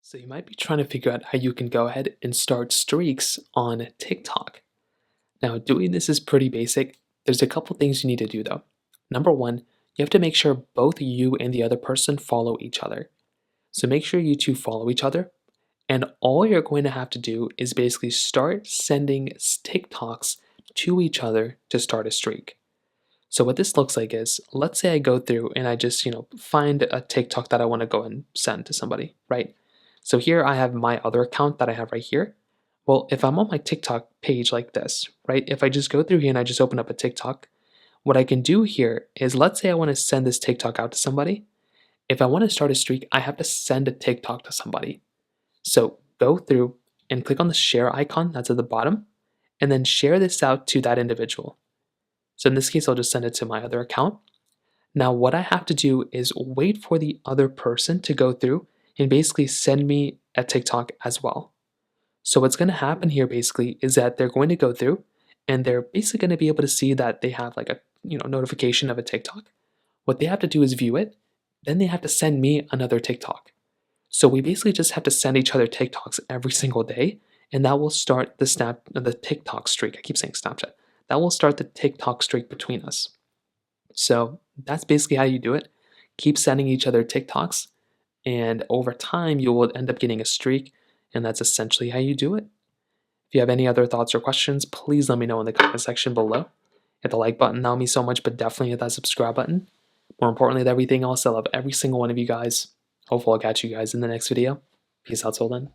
So you might be trying to figure out how you can go ahead and start streaks on TikTok. Now, doing this is pretty basic. There's a couple things you need to do though. Number one, you have to make sure both you and the other person follow each other. So make sure you two follow each other. And all you're going to have to do is basically start sending TikToks to each other to start a streak. So what this looks like is, let's say I go through and I just, find a TikTok that I want to go and send to somebody, right? So here I have my other account that I have right here. Well, if I'm on my TikTok page like this, right? If I just go through here and I just open up a TikTok, what I can do here is, let's say I want to send this TikTok out to somebody. If I want to start a streak, I have to send a TikTok to somebody. So go through and click on the share icon that's at the bottom, and then share this out to that individual. So in this case, I'll just send it to my other account. Now, what I have to do is wait for the other person to go through and basically send me a TikTok as well. So what's going to happen here basically is that they're going to go through and they're basically going to be able to see that they have like a notification of a TikTok. What they have to do is view it, then they have to send me another TikTok. So we basically just have to send each other TikToks every single day, and that will start the TikTok streak. I keep saying Snapchat. That will start the TikTok streak between us. So that's basically how you do it. Keep sending each other TikToks, and over time you will end up getting a streak, and that's essentially how you do it. If you have any other thoughts or questions, please let me know in the comment section below. Hit the like button, that would mean so much, but definitely hit that subscribe button. More importantly than everything else, I love every single one of you guys. Hopefully I'll catch you guys in the next video. Peace out till then.